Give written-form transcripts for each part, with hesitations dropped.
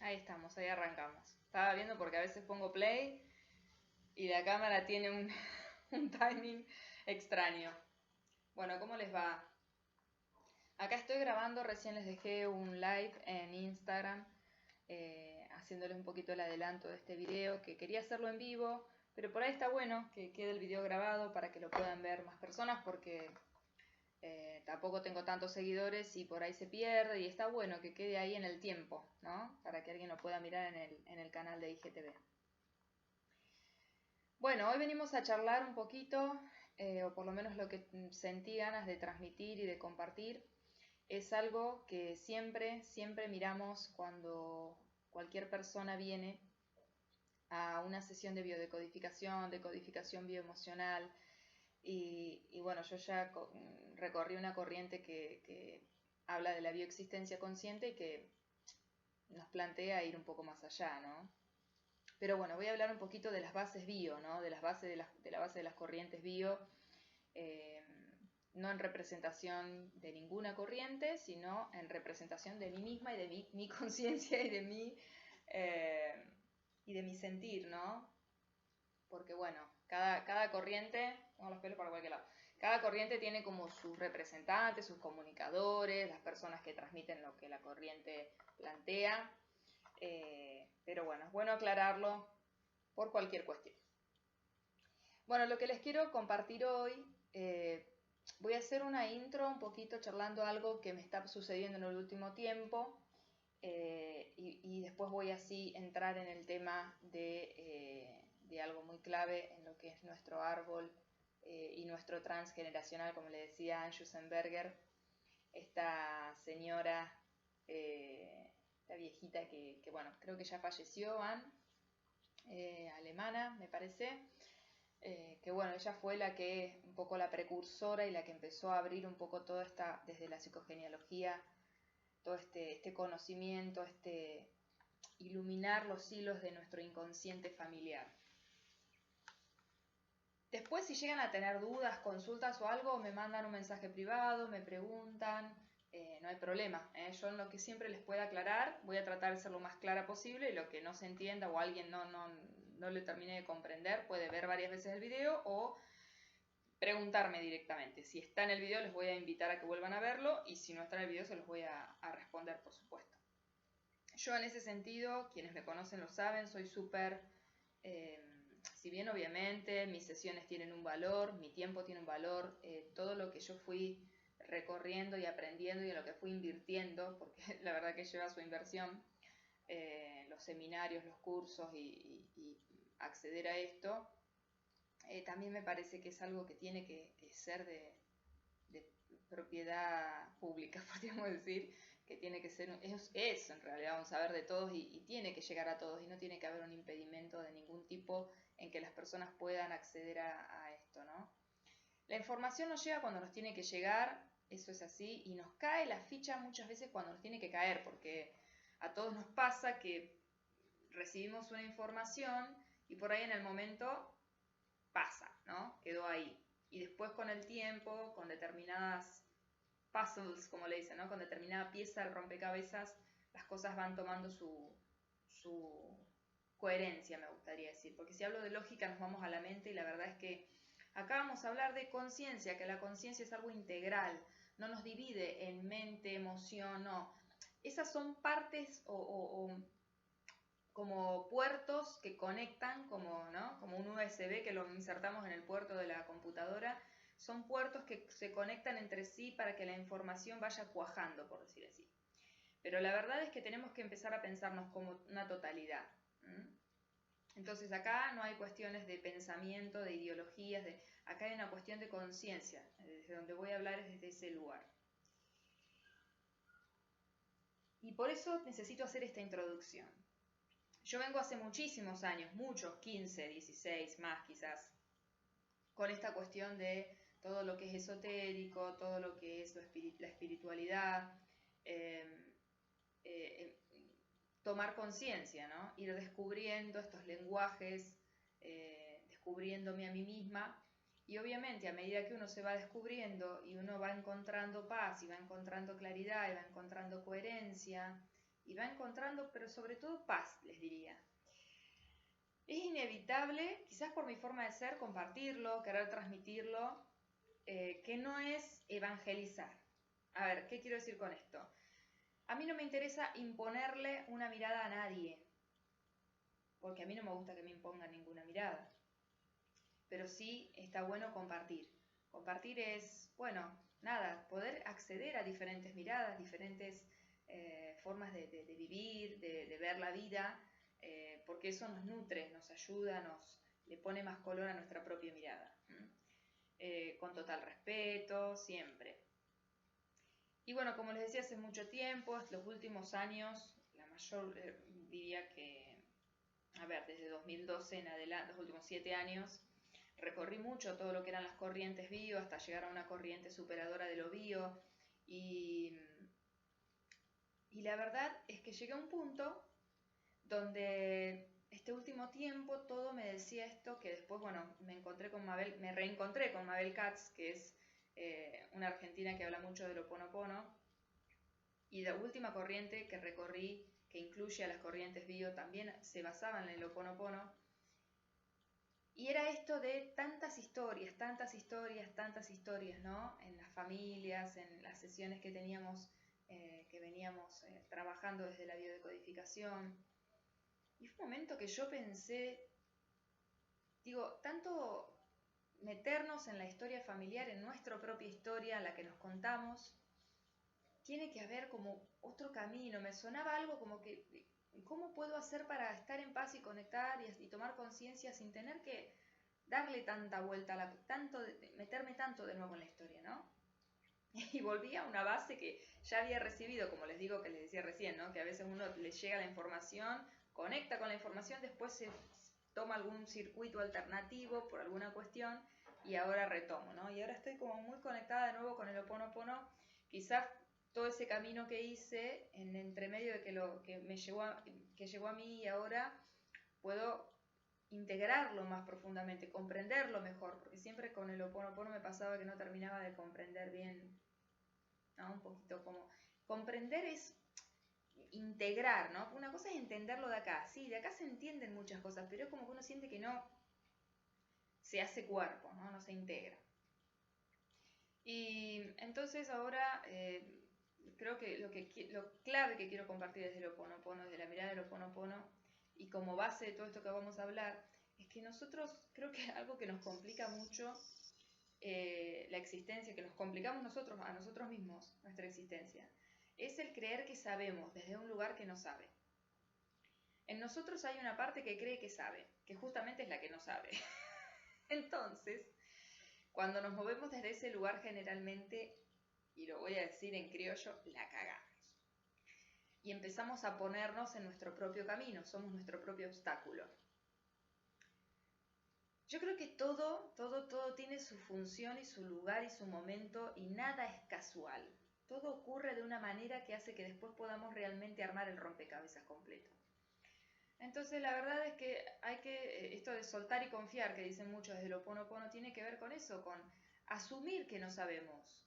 Ahí estamos, ahí arrancamos. Estaba viendo porque a veces pongo play y la cámara tiene un, un timing extraño. Bueno, ¿cómo les va? Acá estoy grabando, recién les dejé un live en Instagram, haciéndoles un poquito el adelanto de este video, que quería hacerlo en vivo, pero por ahí está bueno que quede el video grabado para que lo puedan ver más personas, porque tampoco tengo tantos seguidores y por ahí se pierde y está bueno que quede ahí en el tiempo, ¿no? Para que alguien lo pueda mirar en el canal de IGTV. Bueno, hoy venimos a charlar un poquito, o por lo menos lo que sentí ganas de transmitir y de compartir, es algo que siempre miramos cuando cualquier persona viene a una sesión de biodecodificación, de codificación bioemocional, y bueno, yo ya recorrí una corriente que habla de la bioexistencia consciente y que nos plantea ir un poco más allá, ¿no? Pero bueno, voy a hablar un poquito de las bases bio, ¿no? De las bases de la base de las corrientes bio, eh, no en representación de ninguna corriente, sino en representación de mí misma y de mi conciencia y de mi sentir, ¿no? Porque bueno, cada corriente, pongo los pelos para cualquier lado, cada corriente tiene como sus representantes, sus comunicadores, las personas que transmiten lo que la corriente plantea, pero bueno, es bueno aclararlo por cualquier cuestión. Bueno, lo que les quiero compartir hoy, voy a hacer una intro un poquito charlando algo que me está sucediendo en el último tiempo, y después voy así entrar en el tema de algo muy clave en lo que es nuestro árbol y nuestro transgeneracional, como le decía Anne Schusenberger, esta señora, esta viejita que bueno, creo que ya falleció, Anne, alemana, me parece, que bueno, ella fue la que, un poco la precursora y la que empezó a abrir un poco toda esta, desde la psicogenealogía, todo este conocimiento, iluminar los hilos de nuestro inconsciente familiar. Después, si llegan a tener dudas, consultas o algo, me mandan un mensaje privado, me preguntan, no hay problema. Yo en lo que siempre les pueda aclarar, voy a tratar de ser lo más clara posible, y lo que no se entienda o alguien no le termine de comprender, puede ver varias veces el video o preguntarme directamente. Si está en el video, les voy a invitar a que vuelvan a verlo, y si no está en el video, se los voy a responder, por supuesto. Yo en ese sentido, quienes me conocen lo saben, soy súper, si bien obviamente mis sesiones tienen un valor, mi tiempo tiene un valor, todo lo que yo fui recorriendo y aprendiendo y en lo que fui invirtiendo, porque la verdad que lleva su inversión, los seminarios, los cursos y acceder a esto, también me parece que es algo que tiene que ser de propiedad pública, podríamos decir, que tiene que ser, es en realidad un saber de todos y tiene que llegar a todos y no tiene que haber un impedimento de ningún tipo en que las personas puedan acceder a esto, ¿no? La información nos llega cuando nos tiene que llegar, eso es así, y nos cae la ficha muchas veces cuando nos tiene que caer, porque a todos nos pasa que recibimos una información y por ahí en el momento pasa, ¿no? Quedó ahí. Y después con el tiempo, con determinadas puzzles, como le dicen, ¿no? Con determinada pieza del rompecabezas, las cosas van tomando su coherencia, me gustaría decir. Porque si hablo de lógica nos vamos a la mente y la verdad es que acá vamos a hablar de conciencia, que la conciencia es algo integral, no nos divide en mente, emoción, no. Esas son partes o como puertos que conectan, como, ¿no? Como un USB que lo insertamos en el puerto de la computadora, son puertos que se conectan entre sí para que la información vaya cuajando, por decir así. Pero la verdad es que tenemos que empezar a pensarnos como una totalidad. Entonces acá no hay cuestiones de pensamiento, de ideologías, acá hay una cuestión de conciencia, desde donde voy a hablar es desde ese lugar. Y por eso necesito hacer esta introducción. Yo vengo hace muchísimos años, muchos, 15, 16 más quizás, con esta cuestión de todo lo que es esotérico, todo lo que es la espiritualidad, eh, eh, tomar conciencia, ¿no? Ir descubriendo estos lenguajes, descubriéndome a mí misma, y obviamente a medida que uno se va descubriendo y uno va encontrando paz y va encontrando claridad y va encontrando coherencia y va encontrando, pero sobre todo paz, les diría. Es inevitable, quizás por mi forma de ser, compartirlo, querer transmitirlo, que no es evangelizar. A ver, ¿qué quiero decir con esto? A mí no me interesa imponerle una mirada a nadie, porque a mí no me gusta que me impongan ninguna mirada. Pero sí está bueno compartir. Compartir es, bueno, nada, poder acceder a diferentes miradas, diferentes formas de vivir, de ver la vida, porque eso nos nutre, nos ayuda, le pone más color a nuestra propia mirada. Con total respeto, siempre. Y bueno, como les decía hace mucho tiempo, los últimos años, la mayor, diría que, a ver, desde 2012 en adelante, los últimos 7 años, recorrí mucho todo lo que eran las corrientes bio hasta llegar a una corriente superadora de lo bio y la verdad es que llegué a un punto donde este último tiempo todo me decía esto, que después, bueno, me reencontré con Mabel Katz, que es una argentina que habla mucho del Ho Oponopono, y la última corriente que recorrí, que incluye a las corrientes bio, también se basaba en el Ho Oponopono. Y era esto de tantas historias, ¿no? En las familias, en las sesiones que teníamos, que veníamos trabajando desde la biodecodificación. Y fue un momento que yo pensé, digo, tanto meternos en la historia familiar, en nuestra propia historia, en la que nos contamos, tiene que haber como otro camino. Me sonaba algo como que, ¿cómo puedo hacer para estar en paz y conectar y tomar conciencia sin tener que darle tanta vuelta, meterme tanto de nuevo en la historia, ¿no? Y volví a una base que ya había recibido, como les digo, que les decía recién, ¿no? Que a veces uno le llega la información, conecta con la información, después se toma algún circuito alternativo por alguna cuestión y ahora retomo, ¿no? Y ahora estoy como muy conectada de nuevo con el Ho Oponopono. Quizás todo ese camino que hice en entremedio de que llegó a mí y ahora puedo integrarlo más profundamente, comprenderlo mejor, porque siempre con el Ho Oponopono me pasaba que no terminaba de comprender bien, ¿no? Un poquito como comprender es integrar, ¿no? Una cosa es entenderlo de acá, sí, de acá se entienden muchas cosas, pero es como que uno siente que no se hace cuerpo, ¿no? No se integra. Y entonces ahora creo que lo clave que quiero compartir desde el Ho Oponopono, desde la mirada del Ho Oponopono, y como base de todo esto que vamos a hablar, es que nosotros, creo que algo que nos complica mucho la existencia, que nos complicamos nosotros, a nosotros mismos, nuestra existencia, es el creer que sabemos desde un lugar que no sabe. En nosotros hay una parte que cree que sabe, que justamente es la que no sabe. Entonces, cuando nos movemos desde ese lugar generalmente, y lo voy a decir en criollo, la cagamos. Y empezamos a ponernos en nuestro propio camino, somos nuestro propio obstáculo. Yo creo que todo tiene su función y su lugar y su momento y nada es casual. Todo ocurre de una manera que hace que después podamos realmente armar el rompecabezas completo. Entonces la verdad es que esto de soltar y confiar, que dicen muchos desde el Ho Oponopono, tiene que ver con eso, con asumir que no sabemos.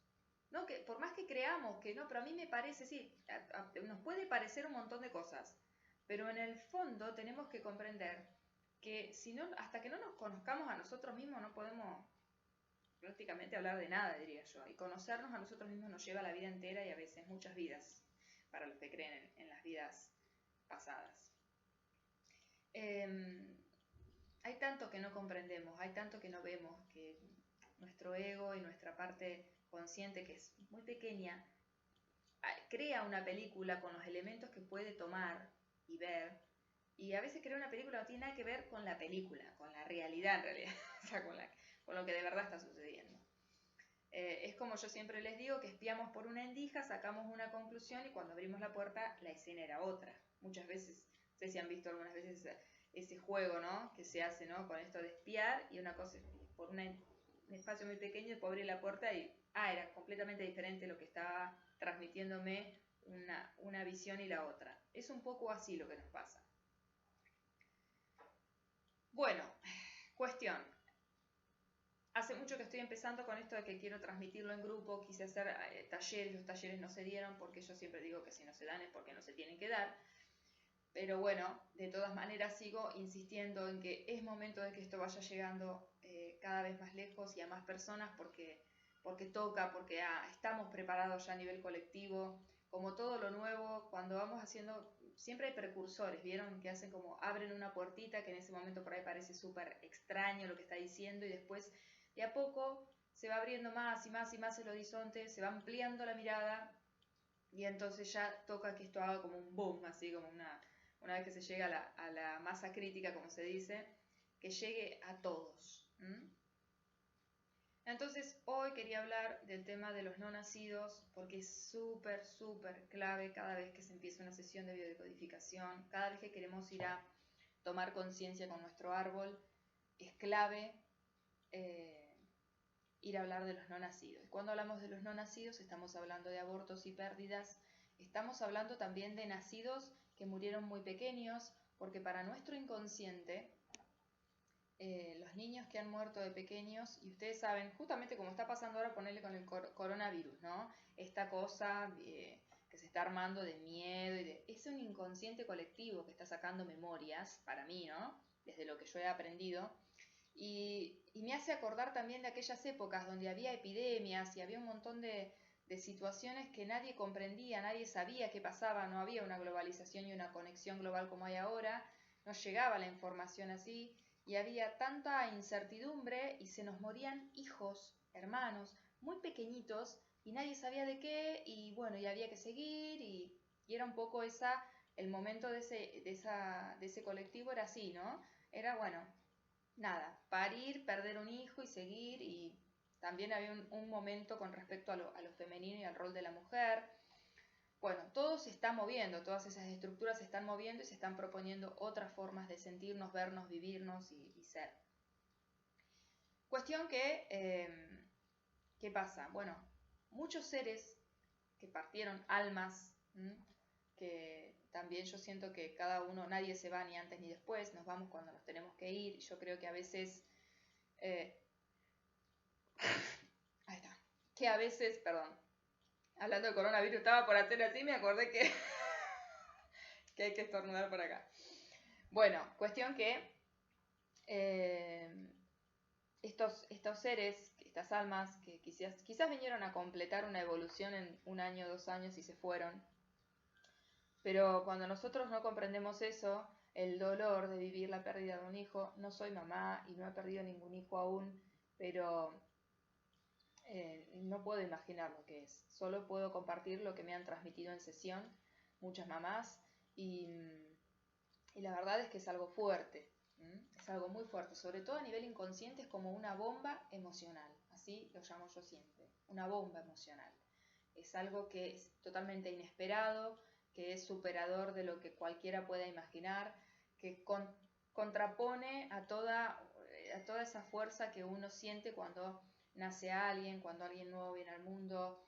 ¿No? Que por más que creamos que no, pero a mí me parece, sí, nos puede parecer un montón de cosas, pero en el fondo tenemos que comprender que si no, hasta que no nos conozcamos a nosotros mismos no podemos prácticamente hablar de nada, diría yo. Y conocernos a nosotros mismos nos lleva la vida entera y a veces muchas vidas, para los que creen en las vidas pasadas. Hay tanto que no comprendemos, hay tanto que no vemos, que nuestro ego y nuestra parte consciente, que es muy pequeña, crea una película con los elementos que puede tomar y ver, y a veces crea una película que no tiene nada que ver con la película, con la realidad en realidad, o sea, con lo que de verdad está sucediendo. Es como yo siempre les digo, que espiamos por una endija, sacamos una conclusión y cuando abrimos la puerta la escena era otra. Muchas veces, no sé si han visto algunas veces ese juego, ¿no? Que se hace, ¿no? Con esto de espiar y una cosa, por un espacio muy pequeño, después abrí la puerta y era completamente diferente lo que estaba transmitiéndome una visión y la otra. Es un poco así lo que nos pasa. Bueno, cuestión. hace mucho que estoy empezando con esto de que quiero transmitirlo en grupo, quise hacer talleres, los talleres no se dieron porque yo siempre digo que si no se dan es porque no se tienen que dar. Pero bueno, de todas maneras sigo insistiendo en que es momento de que esto vaya llegando cada vez más lejos y a más personas porque toca, porque estamos preparados ya a nivel colectivo. Como todo lo nuevo, cuando vamos haciendo, siempre hay precursores, ¿vieron? Que hacen como abren una puertita que en ese momento por ahí parece súper extraño lo que está diciendo y después de a poco se va abriendo más y más y más el horizonte, se va ampliando la mirada y entonces ya toca que esto haga como un boom, así como una vez que se llega a la masa crítica, como se dice, que llegue a todos. Entonces, hoy quería hablar del tema de los no nacidos, porque es súper, súper clave cada vez que se empieza una sesión de biodecodificación, cada vez que queremos ir a tomar conciencia con nuestro árbol, es clave ir a hablar de los no nacidos. Cuando hablamos de los no nacidos, estamos hablando de abortos y pérdidas, estamos hablando también de nacidos que murieron muy pequeños, porque para nuestro inconsciente, los niños que han muerto de pequeños, y ustedes saben, justamente como está pasando ahora, ponerle con el coronavirus, ¿no? Esta cosa que se está armando de miedo, es un inconsciente colectivo que está sacando memorias, para mí, ¿no? Desde lo que yo he aprendido, y me hace acordar también de aquellas épocas donde había epidemias y había un montón de situaciones que nadie comprendía, nadie sabía qué pasaba, no había una globalización y una conexión global como hay ahora, no llegaba la información así, y había tanta incertidumbre y se nos morían hijos, hermanos, muy pequeñitos y nadie sabía de qué y bueno, y había que seguir y era un poco el momento de ese colectivo era así, ¿no? Era bueno, nada, parir, perder un hijo y seguir y también había un momento con respecto a lo femenino y al rol de la mujer. Bueno, todo se está moviendo, todas esas estructuras se están moviendo y se están proponiendo otras formas de sentirnos, vernos, vivirnos y ser. Cuestión que, ¿qué pasa? Bueno, muchos seres que partieron almas, que también yo siento que cada uno, nadie se va ni antes ni después, nos vamos cuando nos tenemos que ir. Yo creo que a veces, ahí está, que a veces, perdón, hablando de coronavirus, estaba por hacer así, me acordé que, que hay que estornudar por acá. Bueno, cuestión que estos seres, estas almas, que quizás vinieron a completar una evolución en 1 año, 2 años y se fueron, pero cuando nosotros no comprendemos eso, el dolor de vivir la pérdida de un hijo, no soy mamá y no he perdido ningún hijo aún, pero no puedo imaginar lo que es. Solo puedo compartir lo que me han transmitido en sesión muchas mamás y la verdad es que es algo fuerte, es algo muy fuerte, sobre todo a nivel inconsciente es como una bomba emocional, así lo llamo yo siempre, una bomba emocional. Es algo que es totalmente inesperado, que es superador de lo que cualquiera pueda imaginar, que contrapone a toda esa fuerza que uno siente cuando nace alguien, cuando alguien nuevo viene al mundo,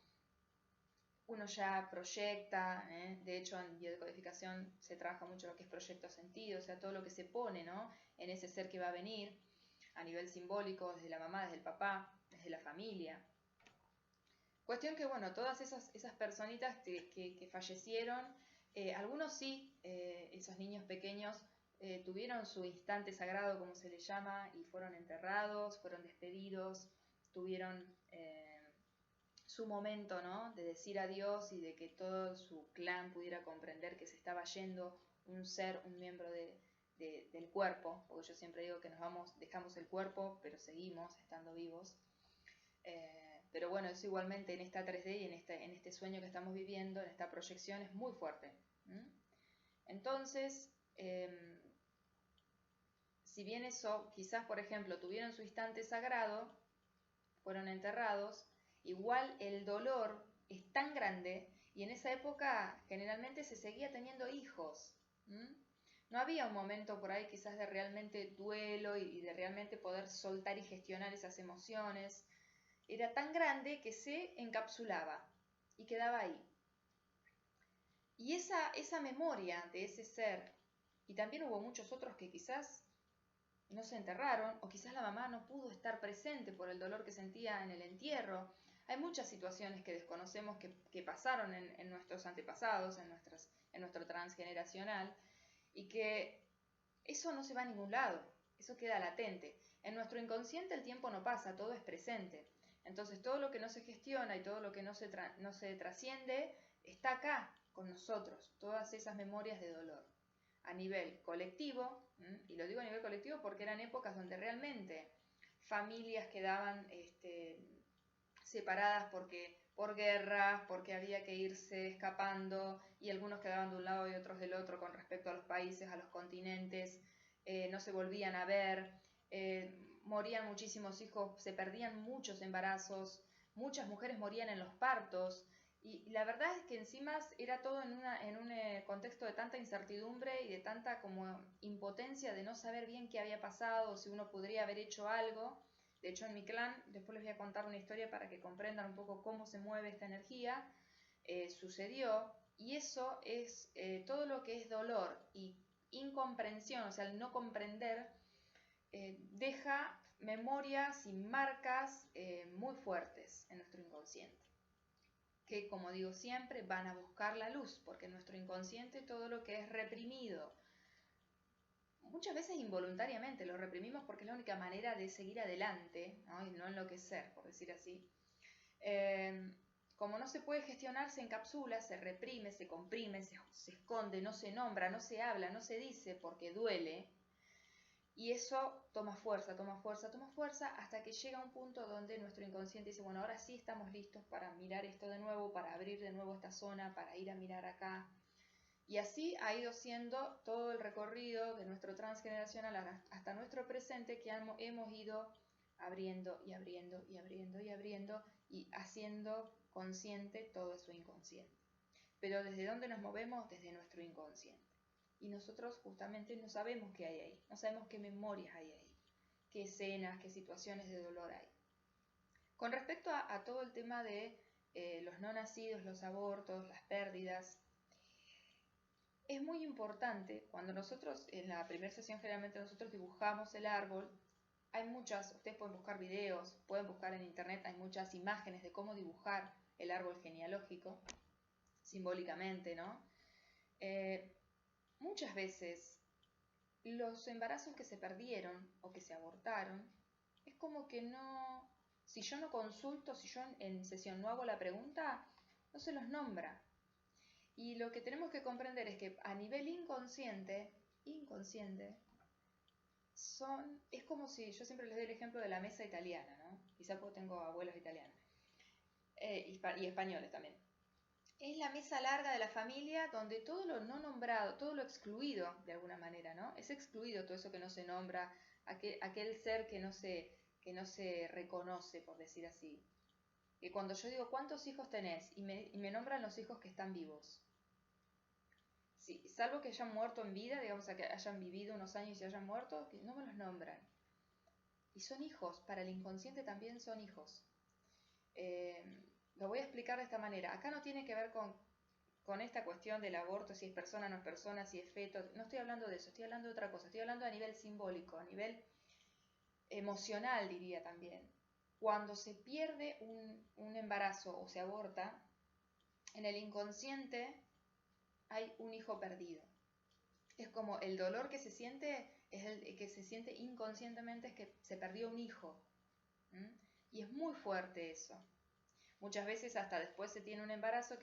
uno ya proyecta, de hecho en biodecodificación se trabaja mucho lo que es proyecto sentido, o sea, todo lo que se pone, ¿no?, en ese ser que va a venir, a nivel simbólico, desde la mamá, desde el papá, desde la familia. Cuestión que, bueno, todas esas personitas que fallecieron, algunos sí, esos niños pequeños, tuvieron su instante sagrado, como se les llama, y fueron enterrados, fueron despedidos, tuvieron su momento, ¿no?, de decir adiós y de que todo su clan pudiera comprender que se estaba yendo un ser, un miembro del cuerpo, porque yo siempre digo que dejamos el cuerpo, pero seguimos estando vivos. Pero bueno, eso igualmente en esta 3D y en este sueño que estamos viviendo, en esta proyección, es muy fuerte. Entonces, si bien eso, quizás, por ejemplo, tuvieron su instante sagrado, fueron enterrados, igual el dolor es tan grande y en esa época generalmente se seguía teniendo hijos. No había un momento por ahí quizás de realmente duelo y de realmente poder soltar y gestionar esas emociones. Era tan grande que se encapsulaba y quedaba ahí. Y esa memoria de ese ser, y también hubo muchos otros que quizás no se enterraron, o quizás la mamá no pudo estar presente por el dolor que sentía en el entierro. Hay muchas situaciones que desconocemos que pasaron en nuestros antepasados, en nuestro transgeneracional, y que eso no se va a ningún lado, eso queda latente. En nuestro inconsciente el tiempo no pasa, todo es presente. Entonces todo lo que no se gestiona y todo lo que no se trasciende está acá con nosotros, todas esas memorias de dolor. A nivel colectivo, y lo digo a nivel colectivo porque eran épocas donde realmente familias quedaban separadas por guerras, porque había que irse escapando, y algunos quedaban de un lado y otros del otro con respecto a los países, a los continentes, no se volvían a ver, morían muchísimos hijos, se perdían muchos embarazos, muchas mujeres morían en los partos, y la verdad es que encima era todo en un contexto de tanta incertidumbre y de tanta como impotencia de no saber bien qué había pasado, si uno podría haber hecho algo. De hecho, en mi clan, después les voy a contar una historia para que comprendan un poco cómo se mueve esta energía, sucedió, y eso es todo lo que es dolor y incomprensión, o sea, el no comprender, deja memorias y marcas muy fuertes en nuestro inconsciente, que, como digo siempre, van a buscar la luz, porque en nuestro inconsciente todo lo que es reprimido, muchas veces involuntariamente lo reprimimos porque es la única manera de seguir adelante, ¿no? Y no enloquecer, por decir así. Como no se puede gestionar, se encapsula, se reprime, se comprime, se esconde, no se nombra, no se habla, no se dice porque duele. Y eso toma fuerza, toma fuerza, toma fuerza, hasta que llega un punto donde nuestro inconsciente dice, bueno, ahora sí estamos listos para mirar esto de nuevo, para abrir de nuevo esta zona, para ir a mirar acá. Y así ha ido siendo todo el recorrido de nuestro transgeneracional hasta nuestro presente, que hemos ido abriendo y abriendo y abriendo y abriendo y haciendo consciente todo eso inconsciente. Pero ¿desde dónde nos movemos? Desde nuestro inconsciente. Y nosotros justamente no sabemos qué hay ahí, no sabemos qué memorias hay ahí, qué escenas, qué situaciones de dolor hay. Con respecto a todo el tema de los no nacidos, los abortos, las pérdidas, es muy importante, cuando nosotros, en la primera sesión generalmente nosotros dibujamos el árbol, hay muchas, ustedes pueden buscar videos, pueden buscar en internet, hay muchas imágenes de cómo dibujar el árbol genealógico, simbólicamente, ¿no? Muchas veces los embarazos que se perdieron o que se abortaron, es como que no, si yo no consulto, si yo en sesión no hago la pregunta, no se los nombra. Y lo que tenemos que comprender es que a nivel inconsciente, es como si, yo siempre les doy el ejemplo de la mesa italiana, ¿no? Quizá porque tengo abuelos italianos, y españoles también. Es la mesa larga de la familia donde todo lo no nombrado, todo lo excluido de alguna manera, ¿no? Es excluido todo eso que no se nombra, aquel ser que no se reconoce, por decir así. Que cuando yo digo, ¿cuántos hijos tenés? Y me nombran los hijos que están vivos. Sí, salvo que hayan muerto en vida, digamos, que hayan vivido unos años y hayan muerto, que no me los nombran. Y son hijos, para el inconsciente también son hijos. Lo voy a explicar de esta manera. Acá no tiene que ver con esta cuestión del aborto, si es persona, no es persona, si es feto. No estoy hablando de eso, estoy hablando de otra cosa. Estoy hablando a nivel simbólico, a nivel emocional, diría también. Cuando se pierde un embarazo o se aborta, en el inconsciente hay un hijo perdido. Es como el dolor que se siente, es el que se siente inconscientemente, es que se perdió un hijo. Y es muy fuerte eso. Muchas veces hasta después se tiene un embarazo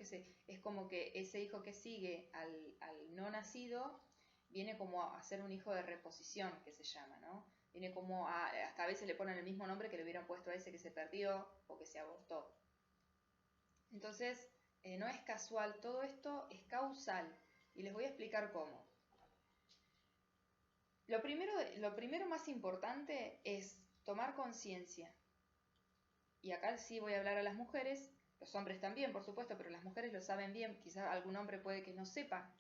es como que ese hijo que sigue al no nacido viene como a ser un hijo de reposición, que se llama, ¿no? Viene como hasta a veces le ponen el mismo nombre que le hubieran puesto a ese que se perdió o que se abortó. Entonces, no es casual, todo esto es causal, y les voy a explicar cómo. Lo primero más importante es tomar conciencia. Y acá sí voy a hablar a las mujeres, los hombres también, por supuesto, pero las mujeres lo saben bien, quizás algún hombre puede que no sepa,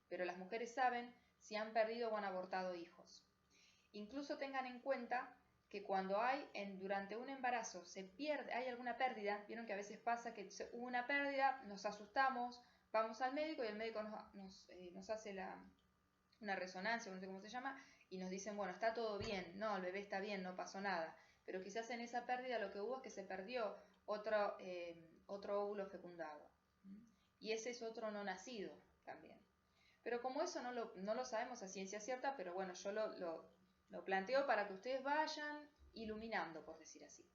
pero las mujeres saben si han perdido o han abortado hijos. Incluso tengan en cuenta que cuando durante un embarazo se pierde, hay alguna pérdida, vieron que a veces pasa que hubo una pérdida, nos asustamos, vamos al médico y el médico nos hace una resonancia, no sé cómo se llama, y nos dicen, bueno, está todo bien, no, el bebé está bien, no pasó nada. Pero quizás en esa pérdida lo que hubo es que se perdió otro óvulo fecundado. Y ese es otro no nacido también. Pero como eso no lo sabemos a ciencia cierta, pero bueno, yo lo planteo para que ustedes vayan iluminando, por decir así.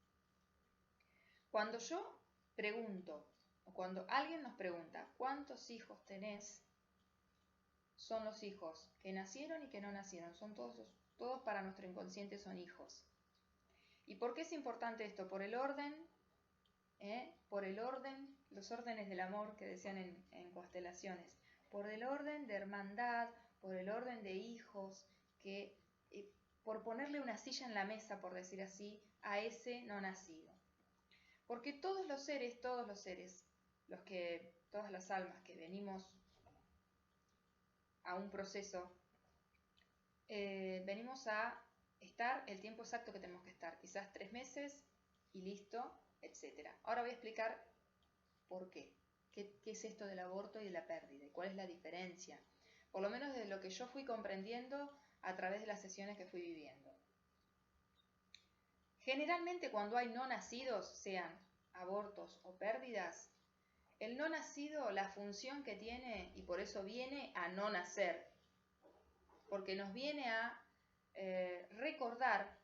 Cuando yo pregunto, o cuando alguien nos pregunta, ¿cuántos hijos tenés? Son los hijos que nacieron y que no nacieron. Son todos para nuestro inconsciente son hijos. ¿Y por qué es importante esto? Por el orden, los órdenes del amor que decían en constelaciones. Por el orden de hermandad, por el orden de hijos, por ponerle una silla en la mesa, por decir así, a ese no nacido. Porque todas las almas que venimos a un proceso, venimos a estar el tiempo exacto que tenemos que estar, quizás 3 meses y listo, etc. Ahora voy a explicar por qué. ¿Qué es esto del aborto y de la pérdida? ¿Y cuál es la diferencia? Por lo menos de lo que yo fui comprendiendo a través de las sesiones que fui viviendo. Generalmente cuando hay no nacidos, sean abortos o pérdidas, el no nacido, la función que tiene, y por eso viene a no nacer, porque nos viene a recordar,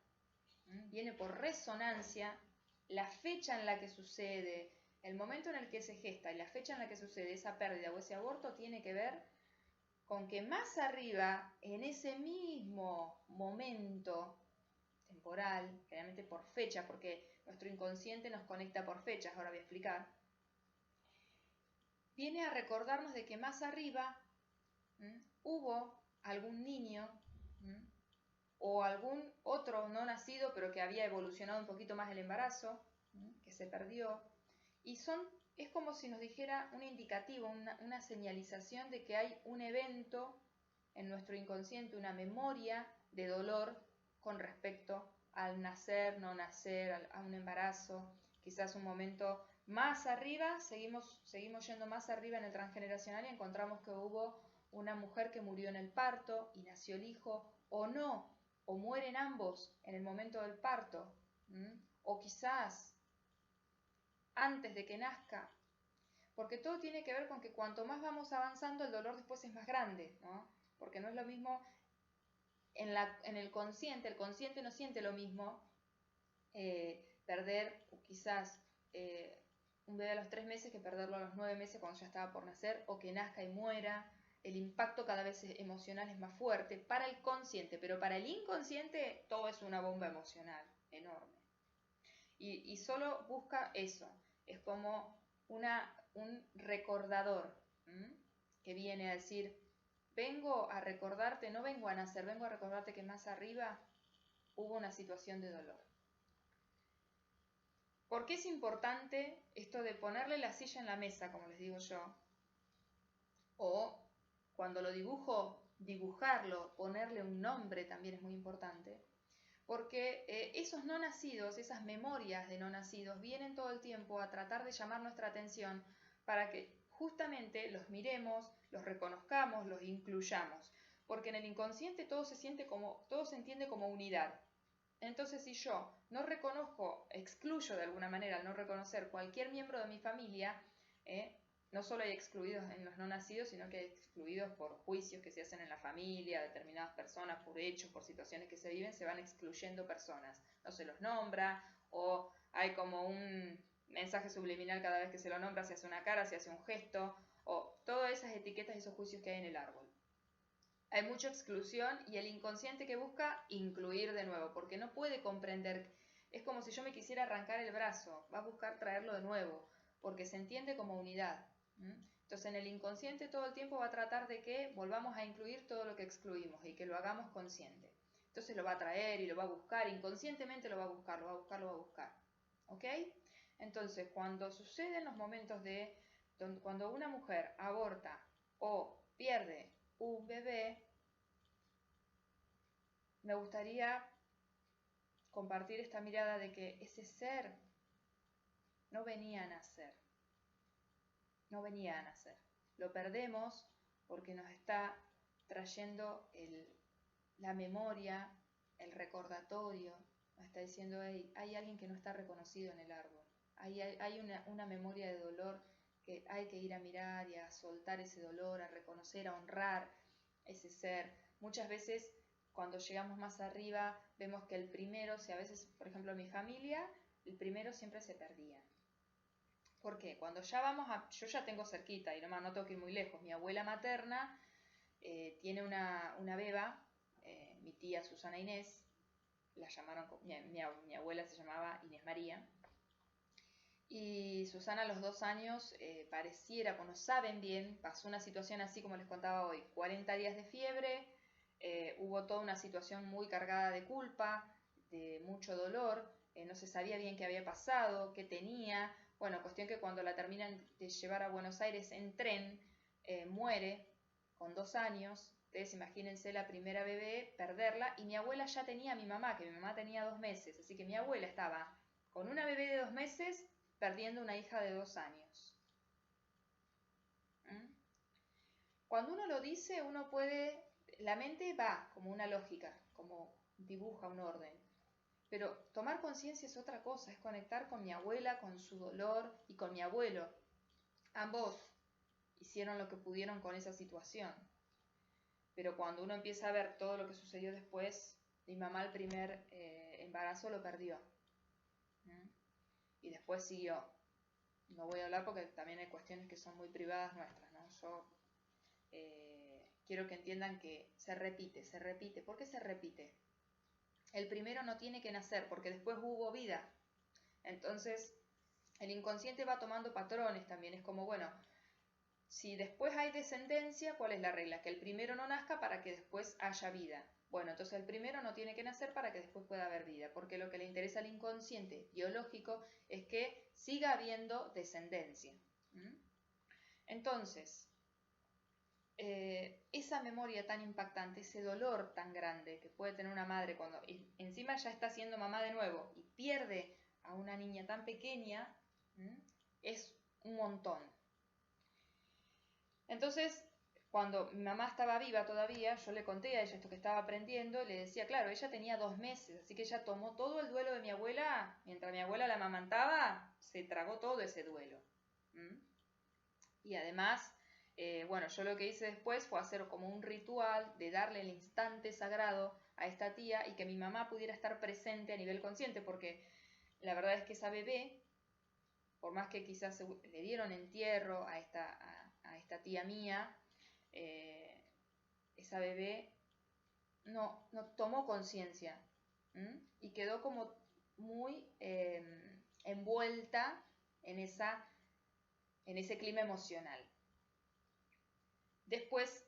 viene por resonancia, la fecha en la que sucede, el momento en el que se gesta y la fecha en la que sucede esa pérdida o ese aborto tiene que ver con que más arriba, en ese mismo momento temporal, generalmente por fecha, porque nuestro inconsciente nos conecta por fechas, ahora voy a explicar, viene a recordarnos de que más arriba hubo algún niño o algún otro no nacido, pero que había evolucionado un poquito más el embarazo, que se perdió, y es como si nos dijera un indicativo, una señalización de que hay un evento en nuestro inconsciente, una memoria de dolor con respecto al nacer, no nacer, a un embarazo, quizás un momento más arriba, seguimos yendo más arriba en el transgeneracional y encontramos que hubo una mujer que murió en el parto y nació el hijo, o no, o mueren ambos en el momento del parto, o quizás antes de que nazca, porque todo tiene que ver con que cuanto más vamos avanzando el dolor después es más grande, ¿no? Porque no es lo mismo en el consciente no siente lo mismo perder quizás un bebé a los 3 meses que perderlo a los 9 meses cuando ya estaba por nacer, o que nazca y muera. El impacto cada vez emocional es más fuerte para el consciente, pero para el inconsciente todo es una bomba emocional enorme. Y solo busca eso, es como un recordador que viene a decir, vengo a recordarte, no vengo a nacer, vengo a recordarte que más arriba hubo una situación de dolor. ¿Por qué es importante esto de ponerle la silla en la mesa, como les digo yo? O cuando lo dibujo, dibujarlo, ponerle un nombre también es muy importante. Porque esos no nacidos, esas memorias de no nacidos, vienen todo el tiempo a tratar de llamar nuestra atención para que justamente los miremos, los reconozcamos, los incluyamos. Porque en el inconsciente todo se entiende como unidad. Entonces, si yo no reconozco, excluyo de alguna manera, al no reconocer cualquier miembro de mi familia, no solo hay excluidos en los no nacidos, sino que hay excluidos por juicios que se hacen en la familia, determinadas personas, por hechos, por situaciones que se viven, se van excluyendo personas. No se los nombra, o hay como un mensaje subliminal cada vez que se lo nombra, se hace una cara, se hace un gesto, o todas esas etiquetas y esos juicios que hay en el árbol. Hay mucha exclusión y el inconsciente que busca incluir de nuevo, porque no puede comprender. Es como si yo me quisiera arrancar el brazo, va a buscar traerlo de nuevo, porque se entiende como unidad. Entonces en el inconsciente todo el tiempo va a tratar de que volvamos a incluir todo lo que excluimos y que lo hagamos consciente. Entonces lo va a traer y lo va a buscar, inconscientemente lo va a buscar, lo va a buscar, lo va a buscar. ¿Ok? Entonces cuando suceden los momentos cuando una mujer aborta o pierde un bebé, me gustaría compartir esta mirada de que ese ser no venía a nacer. No venía a nacer. Lo perdemos porque nos está trayendo la memoria, el recordatorio, está diciendo, hey, hay alguien que no está reconocido en el árbol, hay una memoria de dolor que hay que ir a mirar y a soltar ese dolor, a reconocer, a honrar ese ser. Muchas veces cuando llegamos más arriba vemos que el primero, si a veces, por ejemplo, en mi familia, el primero siempre se perdía. ¿Por qué? Cuando ya yo ya tengo cerquita y no tengo que ir muy lejos, mi abuela materna tiene una beba, mi tía Susana Inés, la llamaron, mi abuela se llamaba Inés María, y Susana a los 2 años pareciera, pues no saben bien, pasó una situación así como les contaba hoy, 40 días de fiebre, hubo toda una situación muy cargada de culpa, de mucho dolor, no se sabía bien qué había pasado, qué tenía, bueno, cuestión que cuando la terminan de llevar a Buenos Aires en tren, muere con 2 años, ustedes imagínense la primera bebé, perderla, y mi abuela ya tenía a mi mamá, que mi mamá tenía 2 meses, así que mi abuela estaba con una bebé de 2 meses, perdiendo una hija de 2 años. Cuando uno lo dice, uno puede, la mente va como una lógica, como dibuja un orden. Pero tomar conciencia es otra cosa, es conectar con mi abuela, con su dolor y con mi abuelo. Ambos hicieron lo que pudieron con esa situación. Pero cuando uno empieza a ver todo lo que sucedió después, mi mamá el primer embarazo lo perdió. Y después siguió. No voy a hablar porque también hay cuestiones que son muy privadas nuestras, ¿no? Yo quiero que entiendan que se repite. ¿Por qué se repite? El primero no tiene que nacer porque después hubo vida. Entonces, el inconsciente va tomando patrones también. Es como, bueno, si después hay descendencia, ¿cuál es la regla? Que el primero no nazca para que después haya vida. Bueno, entonces el primero no tiene que nacer para que después pueda haber vida, porque lo que le interesa al inconsciente biológico es que siga habiendo descendencia. Entonces, esa memoria tan impactante, ese dolor tan grande que puede tener una madre cuando encima ya está siendo mamá de nuevo y pierde a una niña tan pequeña, es un montón. Entonces, cuando mi mamá estaba viva todavía, yo le conté a ella esto que estaba aprendiendo y le decía, claro, ella tenía 2 meses, así que ella tomó todo el duelo de mi abuela, mientras mi abuela la amamantaba, se tragó todo ese duelo. Y además, bueno, yo lo que hice después fue hacer como un ritual de darle el instante sagrado a esta tía y que mi mamá pudiera estar presente a nivel consciente, porque la verdad es que esa bebé, por más que quizás le dieron entierro a esta tía mía, esa bebé no tomó conciencia y quedó como muy envuelta en ese clima emocional. Después,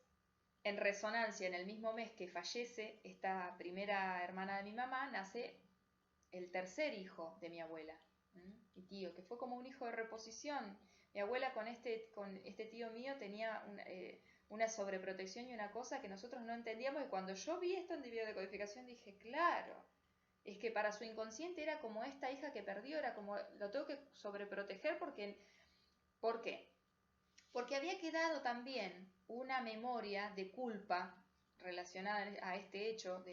en resonancia, en el mismo mes que fallece esta primera hermana de mi mamá, nace el tercer hijo de mi abuela, mi tío, que fue como un hijo de reposición. Mi abuela con este tío mío tenía una sobreprotección y una cosa que nosotros no entendíamos, y cuando yo vi esto en biodecodificación dije, claro, es que para su inconsciente era como esta hija que perdió, era como, lo tengo que sobreproteger porque, ¿por qué? Porque había quedado también una memoria de culpa relacionada a este hecho,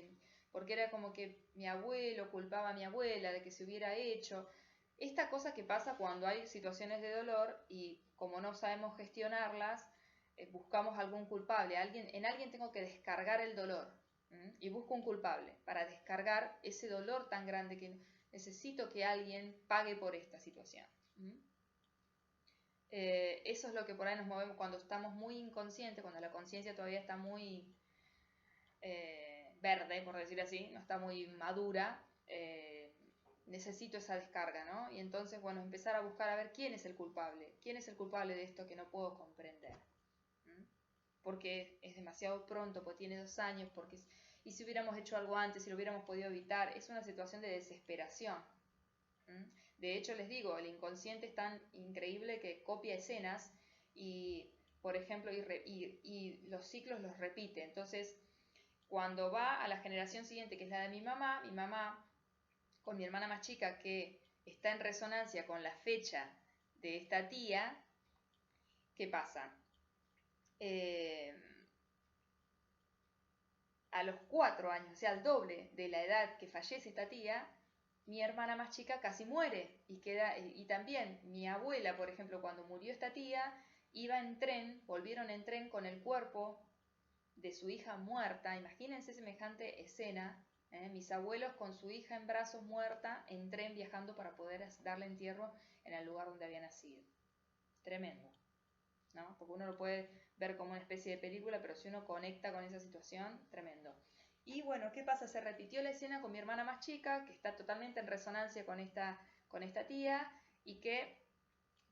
porque era como que mi abuelo culpaba a mi abuela de que se hubiera hecho. Esta cosa que pasa cuando hay situaciones de dolor y como no sabemos gestionarlas, buscamos algún culpable. En alguien tengo que descargar el dolor y busco un culpable para descargar ese dolor tan grande que necesito que alguien pague por esta situación. Eso es lo que por ahí nos movemos cuando estamos muy inconscientes, cuando la conciencia todavía está muy verde, por decir así, no está muy madura, necesito esa descarga, ¿no? Y entonces, bueno, empezar a buscar a ver quién es el culpable de esto que no puedo comprender. Porque es demasiado pronto, porque tiene 2 años, y si hubiéramos hecho algo antes, si lo hubiéramos podido evitar, es una situación de desesperación. De hecho, les digo, el inconsciente es tan increíble que copia escenas y, por ejemplo, y los ciclos los repite. Entonces, cuando va a la generación siguiente, que es la de mi mamá, con mi hermana más chica, que está en resonancia con la fecha de esta tía, ¿qué pasa? a los 4 años, o sea, al doble de la edad que fallece esta tía, mi hermana más chica casi muere y también mi abuela, por ejemplo, cuando murió esta tía, iba en tren, volvieron en tren con el cuerpo de su hija muerta. Imagínense semejante escena, mis abuelos con su hija en brazos muerta en tren viajando para poder darle entierro en el lugar donde había nacido. Tremendo, ¿no? Porque uno lo puede ver como una especie de película, pero si uno conecta con esa situación, tremendo. Y bueno, ¿qué pasa? Se repitió la escena con mi hermana más chica, que está totalmente en resonancia con esta tía, y que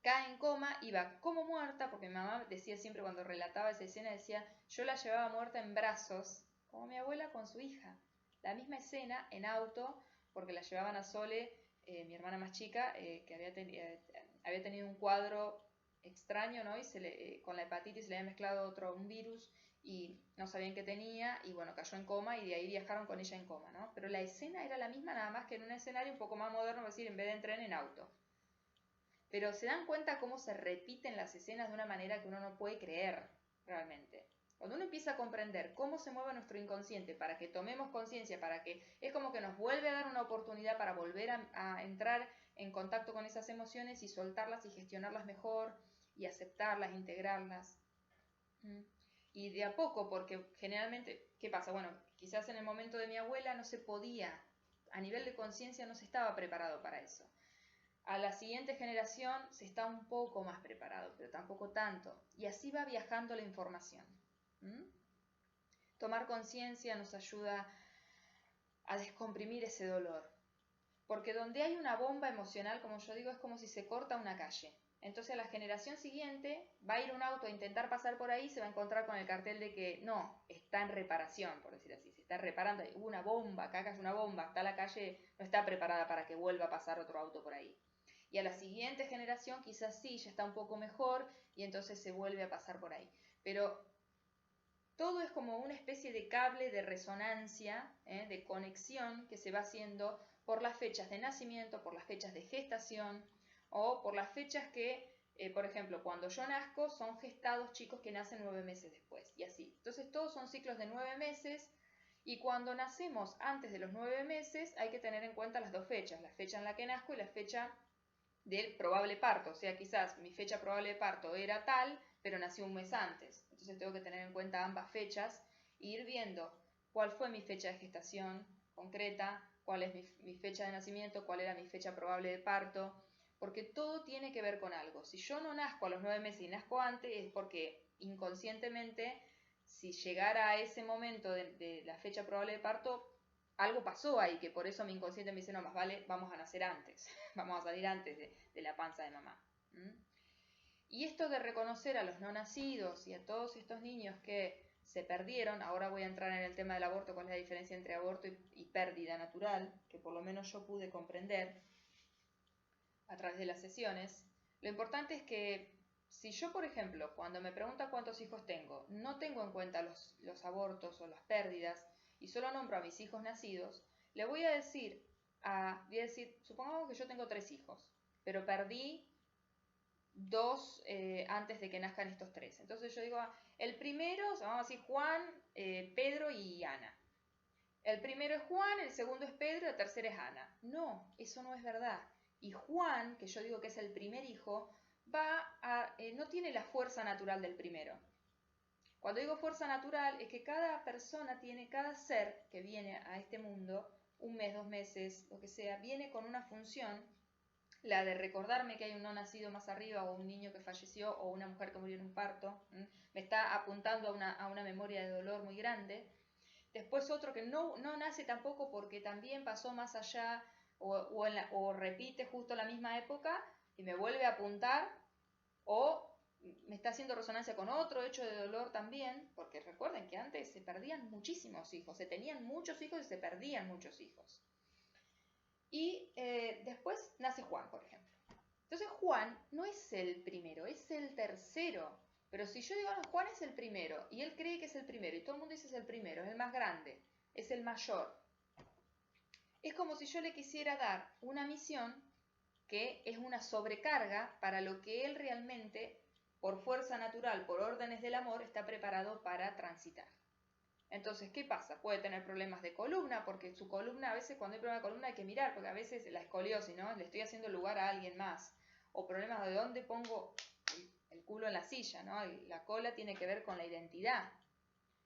cae en coma, iba como muerta, porque mi mamá decía siempre cuando relataba esa escena, decía, yo la llevaba muerta en brazos, como mi abuela con su hija. La misma escena en auto, porque la llevaban a Sole, mi hermana más chica, que había tenido un cuadro extraño, ¿no? Y con la hepatitis le había mezclado un virus y no sabían qué tenía, y bueno, cayó en coma y de ahí viajaron con ella en coma, ¿no? Pero la escena era la misma, nada más que en un escenario un poco más moderno, es decir, en vez de en tren, en auto. Pero se dan cuenta cómo se repiten las escenas de una manera que uno no puede creer realmente. Cuando uno empieza a comprender cómo se mueve nuestro inconsciente para que tomemos conciencia, para que es como que nos vuelve a dar una oportunidad para volver a entrar en contacto con esas emociones y soltarlas y gestionarlas mejor y aceptarlas, integrarlas. Y de a poco, porque generalmente, ¿qué pasa? Bueno, quizás en el momento de mi abuela no se podía, a nivel de conciencia no se estaba preparado para eso. A la siguiente generación se está un poco más preparado, pero tampoco tanto. Y así va viajando la información. Tomar conciencia nos ayuda a descomprimir ese dolor. Porque donde hay una bomba emocional, como yo digo, es como si se corta una calle. Entonces a la generación siguiente va a ir un auto a intentar pasar por ahí y se va a encontrar con el cartel de que no, está en reparación, por decir así. Se está reparando, hubo una bomba, acá cayó una bomba, está la calle, no está preparada para que vuelva a pasar otro auto por ahí. Y a la siguiente generación quizás sí, ya está un poco mejor y entonces se vuelve a pasar por ahí. Pero todo es como una especie de cable de resonancia, de conexión que se va haciendo por las fechas de nacimiento, por las fechas de gestación o por las fechas que, por ejemplo, cuando yo nazco son gestados chicos que nacen 9 meses después y así. Entonces todos son ciclos de 9 meses y cuando nacemos antes de los 9 meses hay que tener en cuenta las dos fechas, la fecha en la que nazco y la fecha del probable parto. O sea, quizás mi fecha probable de parto era tal, pero nací un mes antes. Entonces tengo que tener en cuenta ambas fechas e ir viendo cuál fue mi fecha de gestación concreta, cuál es mi fecha de nacimiento, cuál era mi fecha probable de parto, porque todo tiene que ver con algo. Si yo no nazco a los 9 meses y nazco antes, es porque inconscientemente, si llegara a ese momento de la fecha probable de parto, algo pasó ahí, que por eso mi inconsciente me dice, no, más vale, vamos a nacer antes, vamos a salir antes de la panza de mamá. Y esto de reconocer a los no nacidos y a todos estos niños que se perdieron, ahora voy a entrar en el tema del aborto, cuál es la diferencia entre aborto y pérdida natural, que por lo menos yo pude comprender a través de las sesiones. Lo importante es que si yo, por ejemplo, cuando me preguntan cuántos hijos tengo, no tengo en cuenta los abortos o las pérdidas, y solo nombro a mis hijos nacidos, le voy a decir, supongamos que yo tengo 3 hijos, pero perdí 2 antes de que nazcan estos 3. Entonces yo digo, el primero, vamos a decir Juan, Pedro y Ana. El primero es Juan, el segundo es Pedro, el tercero es Ana. No, eso no es verdad. Y Juan, que yo digo que es el primer hijo, no tiene la fuerza natural del primero. Cuando digo fuerza natural es que cada persona tiene, cada ser que viene a este mundo, un mes, 2 meses, lo que sea, viene con una función, la de recordarme que hay un no nacido más arriba o un niño que falleció o una mujer que murió en un parto, me está apuntando a una memoria de dolor muy grande. Después otro que no nace tampoco porque también pasó más allá o repite justo la misma época y me vuelve a apuntar o me está haciendo resonancia con otro hecho de dolor también, porque recuerden que antes se perdían muchísimos hijos, se tenían muchos hijos y se perdían muchos hijos. Y después nace Juan, por ejemplo. Entonces Juan no es el primero, es el tercero. Pero si yo digo, no, Juan es el primero, y él cree que es el primero, y todo el mundo dice es el primero, es el más grande, es el mayor. Es como si yo le quisiera dar una misión que es una sobrecarga para lo que él realmente, por fuerza natural, por órdenes del amor, está preparado para transitar. Entonces, ¿qué pasa? Puede tener problemas de columna, porque su columna, a veces cuando hay problema de columna hay que mirar, porque a veces la escoliosis, ¿no? Le estoy haciendo lugar a alguien más. O problemas de dónde pongo el culo en la silla, ¿no? La cola tiene que ver con la identidad.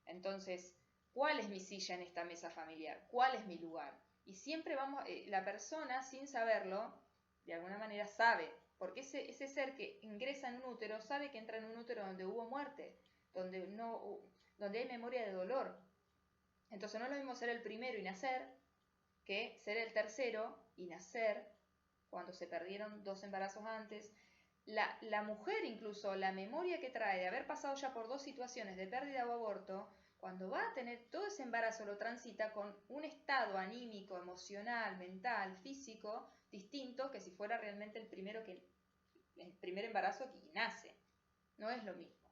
Entonces, ¿cuál es mi silla en esta mesa familiar? ¿Cuál es mi lugar? Y siempre la persona, sin saberlo, de alguna manera sabe, porque ese ser que ingresa en un útero sabe que entra en un útero donde hubo muerte, donde hay memoria de dolor. Entonces no es lo mismo ser el primero y nacer que ser el tercero y nacer cuando se perdieron 2 embarazos antes. La mujer incluso, la memoria que trae de haber pasado ya por 2 situaciones de pérdida o aborto, cuando va a tener todo ese embarazo lo transita con un estado anímico, emocional, mental, físico distinto que si fuera realmente el primer embarazo que nace. No es lo mismo.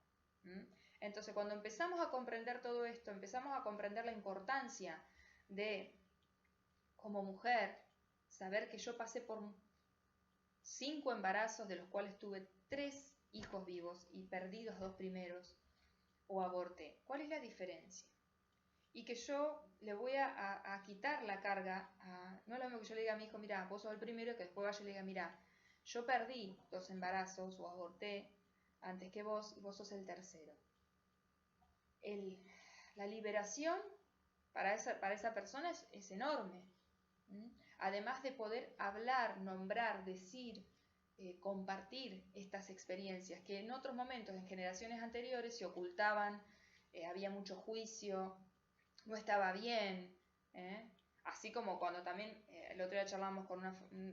Entonces, cuando empezamos a comprender todo esto, empezamos a comprender la importancia de, como mujer, saber que yo pasé por 5 embarazos, de los cuales tuve 3 hijos vivos y perdí los 2 primeros, o aborté. ¿Cuál es la diferencia? Y que yo le voy a quitar la carga, no es lo mismo que yo le diga a mi hijo, mira, vos sos el primero, que después vaya y le diga, mira, yo perdí 2 embarazos o aborté antes que vos y vos sos el tercero. La liberación para esa persona es enorme. Además de poder hablar, nombrar, decir, compartir estas experiencias que en otros momentos, en generaciones anteriores, se ocultaban, había mucho juicio, no estaba bien. Así como cuando también, el otro día charlábamos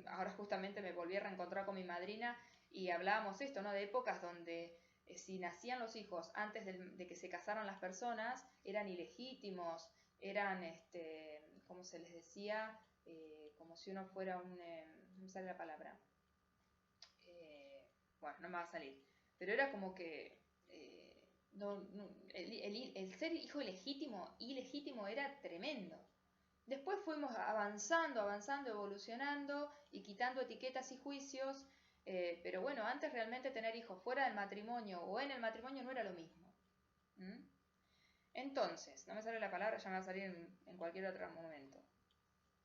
ahora justamente me volví a reencontrar con mi madrina y hablábamos esto, ¿no? De épocas donde si nacían los hijos antes de que se casaran las personas, eran ilegítimos, eran, ¿cómo se les decía? Como si uno fuera no me sale la palabra, bueno, no me va a salir, pero era como que el ser hijo ilegítimo era tremendo. Después fuimos avanzando, evolucionando y quitando etiquetas y juicios, pero bueno, antes realmente tener hijos fuera del matrimonio o en el matrimonio no era lo mismo. Entonces, no me sale la palabra, ya me va a salir en cualquier otro momento.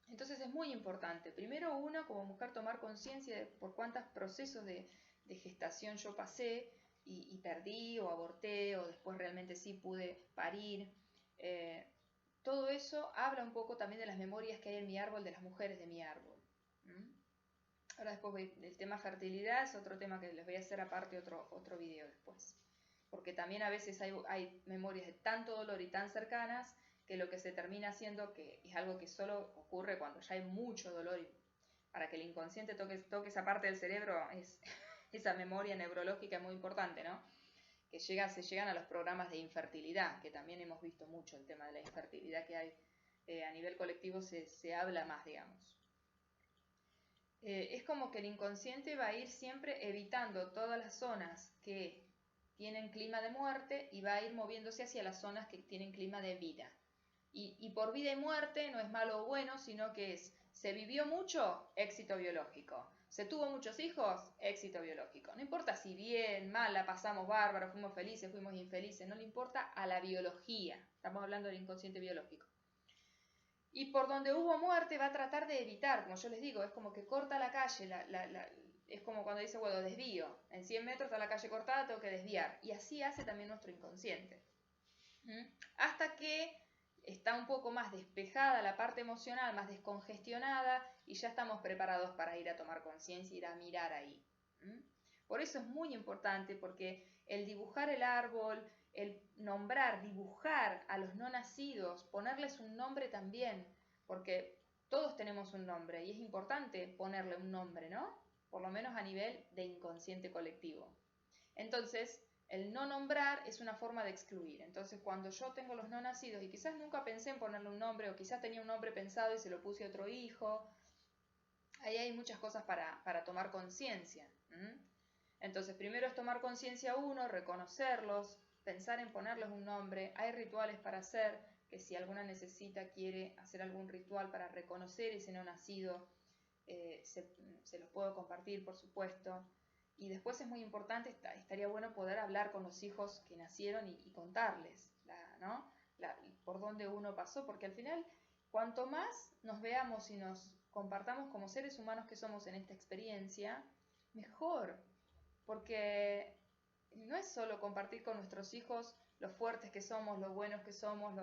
Entonces es muy importante, primero uno como mujer tomar conciencia de por cuántos procesos de gestación yo pasé y perdí o aborté o después realmente sí pude parir. Todo eso habla un poco también de las memorias que hay en mi árbol, de las mujeres de mi árbol. Ahora después el tema fertilidad es otro tema que les voy a hacer aparte otro video después. Porque también a veces hay memorias de tanto dolor y tan cercanas que lo que se termina haciendo, que es algo que solo ocurre cuando ya hay mucho dolor, y para que el inconsciente toque esa parte del cerebro, esa memoria neurológica es muy importante, ¿no? Que se llegan a los programas de infertilidad, que también hemos visto mucho el tema de la infertilidad que hay a nivel colectivo, se habla más, digamos. Es como que el inconsciente va a ir siempre evitando todas las zonas que tienen clima de muerte y va a ir moviéndose hacia las zonas que tienen clima de vida. Y por vida y muerte no es malo o bueno, sino que se vivió mucho, éxito biológico. Se tuvo muchos hijos, éxito biológico. No importa si bien, mal, la pasamos bárbaro, fuimos felices, fuimos infelices, no le importa a la biología. Estamos hablando del inconsciente biológico. Y por donde hubo muerte va a tratar de evitar, como yo les digo, es como que corta la calle, es como cuando dice, bueno, desvío. En 100 metros está la calle cortada, tengo que desviar. Y así hace también nuestro inconsciente. Hasta que está un poco más despejada la parte emocional, más descongestionada, y ya estamos preparados para ir a tomar conciencia, ir a mirar ahí. Por eso es muy importante, porque el dibujar el árbol, el nombrar, dibujar a los no nacidos, ponerles un nombre también, porque todos tenemos un nombre y es importante ponerle un nombre, ¿no? Por lo menos a nivel de inconsciente colectivo. Entonces, el no nombrar es una forma de excluir. Entonces, cuando yo tengo los no nacidos y quizás nunca pensé en ponerle un nombre o quizás tenía un nombre pensado y se lo puse a otro hijo, ahí hay muchas cosas para tomar conciencia. Entonces, primero es tomar conciencia uno, reconocerlos, pensar en ponerles un nombre. Hay rituales para hacer, que si alguna quiere hacer algún ritual para reconocer ese no nacido, se los puedo compartir, por supuesto. Y después es muy importante, estaría bueno poder hablar con los hijos que nacieron y contarles, ¿no? por donde uno pasó, porque al final, cuanto más nos veamos y nos compartamos como seres humanos que somos en esta experiencia, mejor, porque no es solo compartir con nuestros hijos lo fuertes que somos, lo buenos que somos,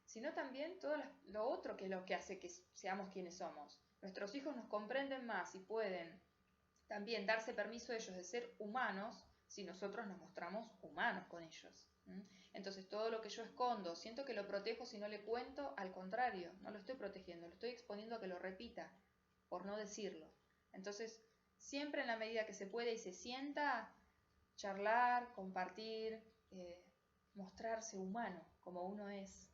sino también todo lo otro que es lo que hace que seamos quienes somos. Nuestros hijos nos comprenden más y pueden también darse permiso ellos de ser humanos si nosotros nos mostramos humanos con ellos. Entonces todo lo que yo escondo, siento que lo protejo si no le cuento, al contrario, no lo estoy protegiendo, lo estoy exponiendo a que lo repita, por no decirlo. Entonces, siempre en la medida que se puede y se sienta, charlar, compartir, mostrarse humano como uno es,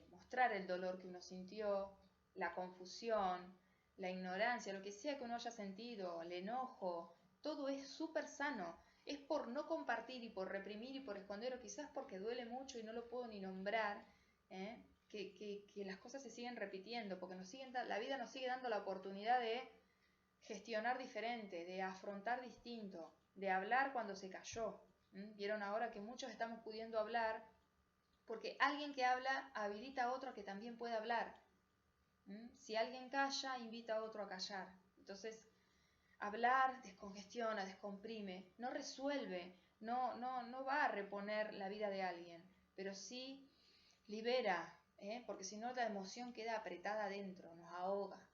mostrar el dolor que uno sintió, la confusión, la ignorancia, lo que sea que uno haya sentido, el enojo, todo es súper sano. Es por no compartir y por reprimir y por esconder, o quizás porque duele mucho y no lo puedo ni nombrar, que las cosas se siguen repitiendo, porque la vida nos sigue dando la oportunidad de gestionar diferente, de afrontar distinto, de hablar cuando se cayó. Vieron ahora que muchos estamos pudiendo hablar porque alguien que habla habilita a otro que también pueda hablar. Si alguien calla, invita a otro a callar. Entonces, hablar descongestiona, descomprime, no resuelve, no va a reponer la vida de alguien, pero sí libera, porque si no la emoción queda apretada adentro, nos ahoga.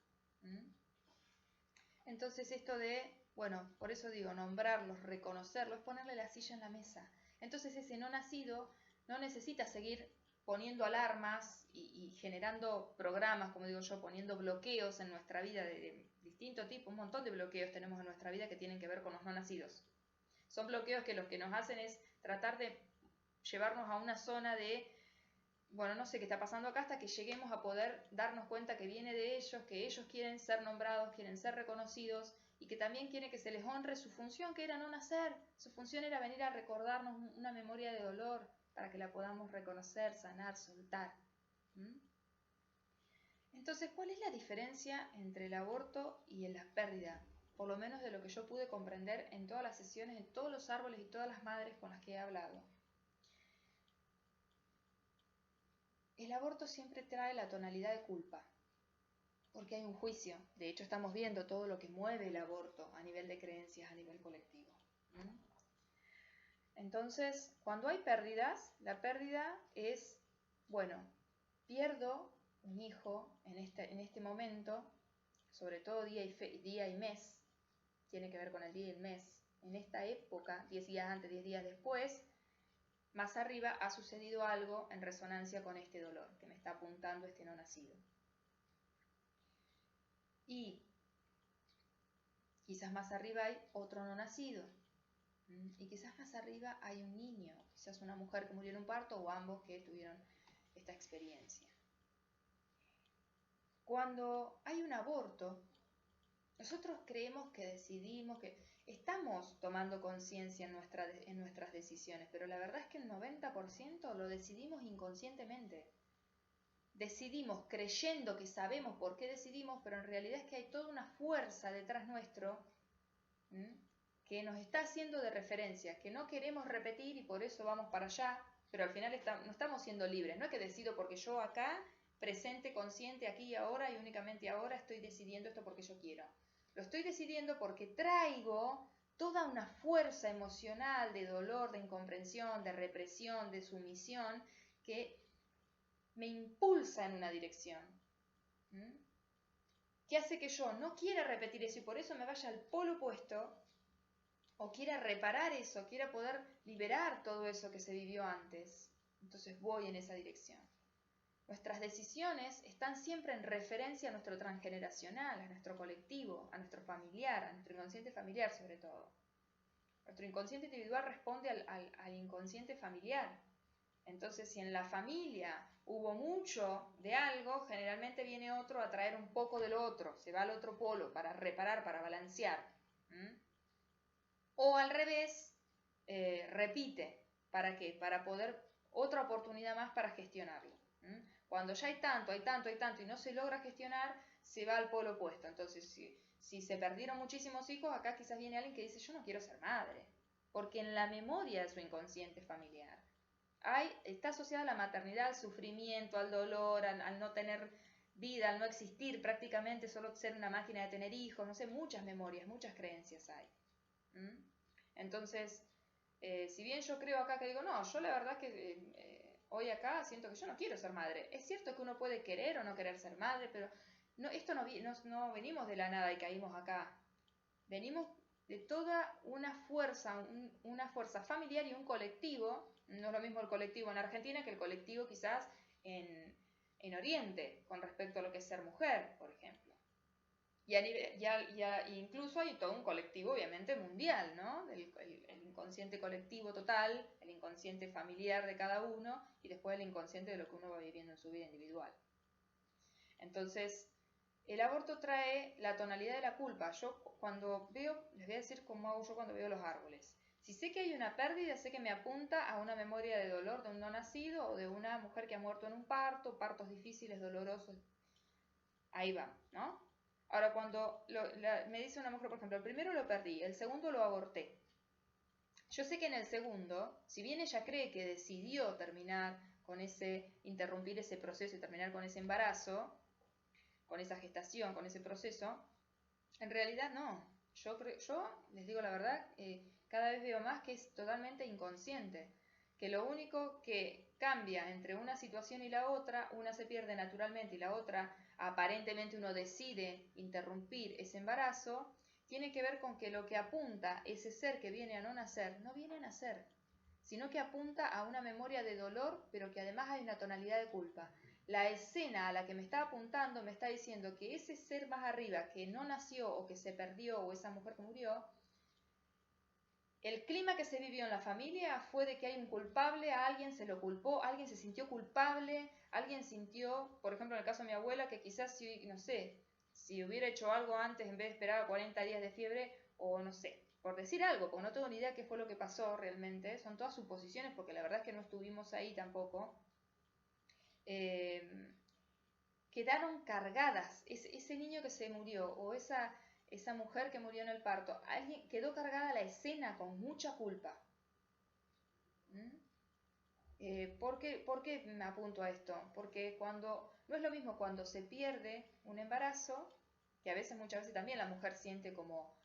Entonces esto de, bueno, por eso digo, nombrarlos, reconocerlos, es ponerle la silla en la mesa. Entonces ese no nacido no necesita seguir poniendo alarmas y generando programas, como digo yo, poniendo bloqueos en nuestra vida de distinto tipo. Un montón de bloqueos tenemos en nuestra vida que tienen que ver con los no nacidos. Son bloqueos que lo que nos hacen es tratar de llevarnos a una zona de, bueno, no sé qué está pasando acá, hasta que lleguemos a poder darnos cuenta que viene de ellos, que ellos quieren ser nombrados, quieren ser reconocidos y que también quieren que se les honre su función, que era no nacer. Su función era venir a recordarnos una memoria de dolor para que la podamos reconocer, sanar, soltar. Entonces, ¿cuál es la diferencia entre el aborto y la pérdida? Por lo menos de lo que yo pude comprender en todas las sesiones, en todos los árboles y todas las madres con las que he hablado. El aborto siempre trae la tonalidad de culpa, porque hay un juicio. De hecho, estamos viendo todo lo que mueve el aborto a nivel de creencias, a nivel colectivo. Entonces, cuando hay pérdidas, la pérdida es, bueno, pierdo un hijo en este momento, sobre todo día y mes, tiene que ver con el día y el mes, en esta época, 10 días antes, 10 días después, más arriba ha sucedido algo en resonancia con este dolor que me está apuntando este no nacido. Y quizás más arriba hay otro no nacido. Y quizás más arriba hay un niño, quizás una mujer que murió en un parto o ambos que tuvieron esta experiencia. Cuando hay un aborto, nosotros creemos que decidimos, que estamos tomando conciencia en nuestras decisiones, pero la verdad es que el 90% lo decidimos inconscientemente. Decidimos creyendo que sabemos por qué decidimos, pero en realidad es que hay toda una fuerza detrás nuestro que nos está haciendo de referencia, que no queremos repetir y por eso vamos para allá, pero al final no estamos siendo libres. No es que decido porque yo acá, presente, consciente, aquí y ahora y únicamente ahora estoy decidiendo esto porque yo quiero. Lo estoy decidiendo porque traigo toda una fuerza emocional de dolor, de incomprensión, de represión, de sumisión, que me impulsa en una dirección. Que hace que yo no quiera repetir eso y por eso me vaya al polo opuesto, o quiera reparar eso, quiera poder liberar todo eso que se vivió antes. Entonces voy en esa dirección. Nuestras decisiones están siempre en referencia a nuestro transgeneracional, a nuestro colectivo, a nuestro familiar, a nuestro inconsciente familiar sobre todo. Nuestro inconsciente individual responde al inconsciente familiar. Entonces, si en la familia hubo mucho de algo, generalmente viene otro a traer un poco del otro, se va al otro polo para reparar, para balancear. O al revés, repite. ¿Para qué? Para poder otra oportunidad más para gestionarlo. Cuando ya hay tanto y no se logra gestionar, se va al polo opuesto. Entonces, si se perdieron muchísimos hijos, acá quizás viene alguien que dice, yo no quiero ser madre, porque en la memoria de su inconsciente familiar Está asociada a la maternidad, al sufrimiento, al dolor, al no tener vida, al no existir prácticamente, solo ser una máquina de tener hijos, no sé, muchas memorias, muchas creencias hay. ¿Mm? Entonces, si bien yo creo acá que digo, no, yo la verdad que hoy acá siento que yo no quiero ser madre. Es cierto que uno puede querer o no querer ser madre, pero no, esto no venimos de la nada y caímos acá. Venimos de toda una fuerza familiar y un colectivo. No es lo mismo el colectivo en Argentina que el colectivo quizás en Oriente, con respecto a lo que es ser mujer, por ejemplo. Y incluso hay todo un colectivo, obviamente, mundial, ¿no? El inconsciente colectivo total, el inconsciente familiar de cada uno, y después el inconsciente de lo que uno va viviendo en su vida individual. Entonces, el aborto trae la tonalidad de la culpa. Yo cuando veo, les voy a decir cómo hago yo cuando veo los árboles. Si sé que hay una pérdida, sé que me apunta a una memoria de dolor de un no nacido o de una mujer que ha muerto en un parto, partos difíciles, dolorosos. Ahí va, ¿no? Ahora, cuando me dice una mujer, por ejemplo, el primero lo perdí, el segundo lo aborté. Yo sé que en el segundo, si bien ella cree que decidió interrumpir ese proceso y terminar con ese embarazo, con esa gestación, con ese proceso, en realidad no. Yo les digo la verdad, cada vez veo más que es totalmente inconsciente, que lo único que cambia entre una situación y la otra, una se pierde naturalmente y la otra aparentemente uno decide interrumpir ese embarazo, tiene que ver con que lo que apunta ese ser que viene a no nacer, no viene a nacer, sino que apunta a una memoria de dolor, pero que además hay una tonalidad de culpa. La escena a la que me está apuntando me está diciendo que ese ser más arriba que no nació o que se perdió o esa mujer que murió, el clima que se vivió en la familia fue de que hay un culpable, a alguien se lo culpó, alguien se sintió culpable, alguien sintió, por ejemplo en el caso de mi abuela, que quizás si, no sé, si hubiera hecho algo antes en vez de esperar 40 días de fiebre, o no sé, por decir algo, porque no tengo ni idea qué fue lo que pasó realmente, son todas suposiciones porque la verdad es que no estuvimos ahí tampoco, quedaron cargadas, ese niño que se murió o esa mujer que murió en el parto, alguien quedó cargada la escena con mucha culpa. ¿Por qué me apunto a esto? Porque no es lo mismo cuando se pierde un embarazo, que a veces, muchas veces también la mujer siente como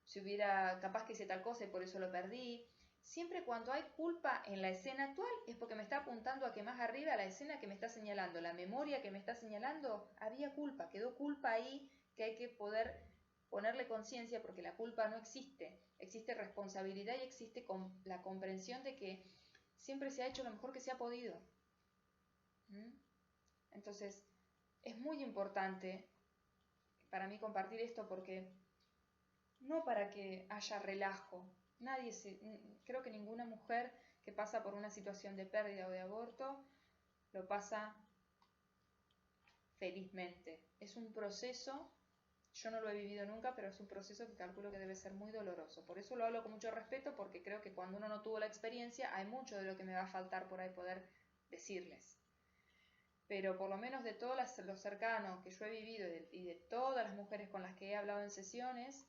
si hubiera, capaz que hice tal cosa y por eso lo perdí. Siempre cuando hay culpa en la escena actual es porque me está apuntando a que más arriba la escena que me está señalando, la memoria que me está señalando, había culpa, quedó culpa ahí que hay que poder ponerle conciencia porque la culpa no existe, existe responsabilidad y existe la comprensión de que siempre se ha hecho lo mejor que se ha podido. Entonces, es muy importante para mí compartir esto porque no para que haya relajo. Creo que ninguna mujer que pasa por una situación de pérdida o de aborto lo pasa felizmente. Es un proceso, yo no lo he vivido nunca, pero es un proceso que calculo que debe ser muy doloroso. Por eso lo hablo con mucho respeto, porque creo que cuando uno no tuvo la experiencia, hay mucho de lo que me va a faltar por ahí poder decirles. Pero por lo menos de todos los cercanos que yo he vivido y de todas las mujeres con las que he hablado en sesiones,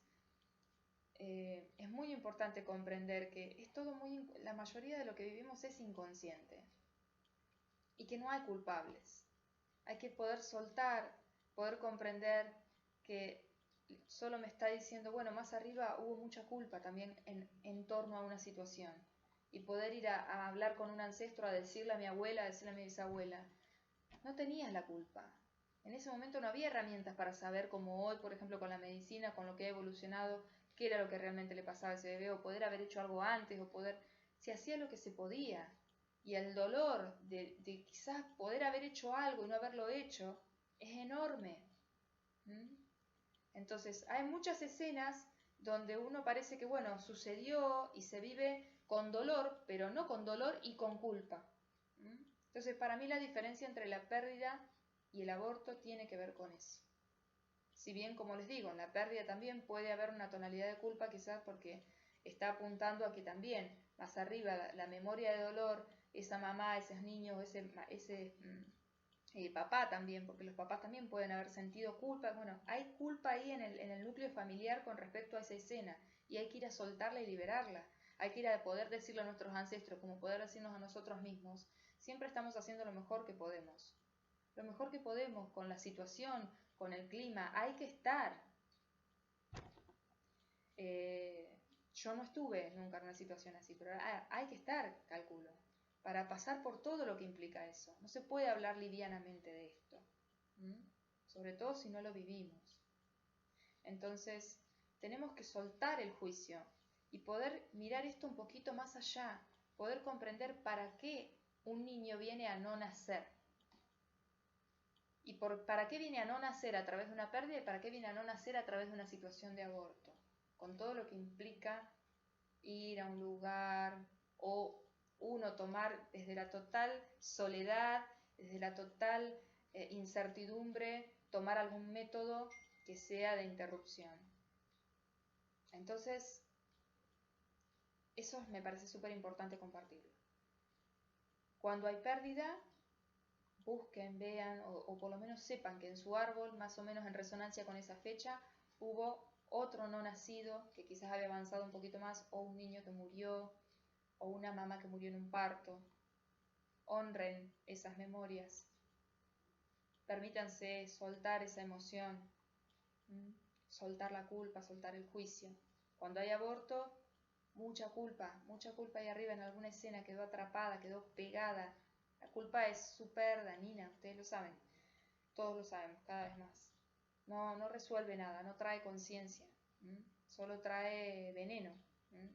es muy importante comprender que es todo la mayoría de lo que vivimos es inconsciente y que no hay culpables. Hay que poder soltar, poder comprender que solo me está diciendo, bueno, más arriba hubo mucha culpa también en torno a una situación. Y poder ir a hablar con un ancestro, a decirle a mi abuela, a decirle a mi bisabuela, no tenías la culpa. En ese momento no había herramientas para saber, como hoy, por ejemplo, con la medicina, con lo que ha evolucionado, qué era lo que realmente le pasaba a ese bebé, o poder haber hecho algo antes, se hacía lo que se podía. Y el dolor de quizás poder haber hecho algo y no haberlo hecho es enorme. Entonces, hay muchas escenas donde uno parece que, bueno, sucedió y se vive con dolor, pero no con dolor y con culpa. Entonces, para mí la diferencia entre la pérdida y el aborto tiene que ver con eso. Si bien, como les digo, en la pérdida también puede haber una tonalidad de culpa, quizás porque está apuntando a que también, más arriba, la memoria de dolor, esa mamá, esos niños, ese papá también, porque los papás también pueden haber sentido culpa. Bueno, hay culpa ahí en el núcleo familiar con respecto a esa escena y hay que ir a soltarla y liberarla. hay que ir a poder decirle a nuestros ancestros, como poder decirnos a nosotros mismos, siempre estamos haciendo lo mejor que podemos. Lo mejor que podemos con la situación, con el clima, hay que estar. Yo no estuve nunca en una situación así, pero hay que estar, calculo, para pasar por todo lo que implica eso. No se puede hablar livianamente de esto, sobre todo si no lo vivimos. Entonces, tenemos que soltar el juicio y poder mirar esto un poquito más allá, poder comprender para qué un niño viene a no nacer. Y para qué viene a no nacer a través de una pérdida y para qué viene a no nacer a través de una situación de aborto, con todo lo que implica ir a un lugar o uno tomar desde la total soledad, desde la total incertidumbre, tomar algún método que sea de interrupción. Entonces, eso me parece súper importante compartirlo. Cuando hay pérdida, busquen, vean o por lo menos sepan que en su árbol, más o menos en resonancia con esa fecha, hubo otro no nacido que quizás había avanzado un poquito más, o un niño que murió, o una mamá que murió en un parto. Honren esas memorias. Permítanse soltar esa emoción, soltar la culpa, soltar el juicio. Cuando hay aborto, mucha culpa ahí arriba en alguna escena, quedó atrapada, quedó pegada. La culpa es súper dañina, ustedes lo saben, todos lo sabemos, cada vez más. No resuelve nada, no trae conciencia, solo trae veneno,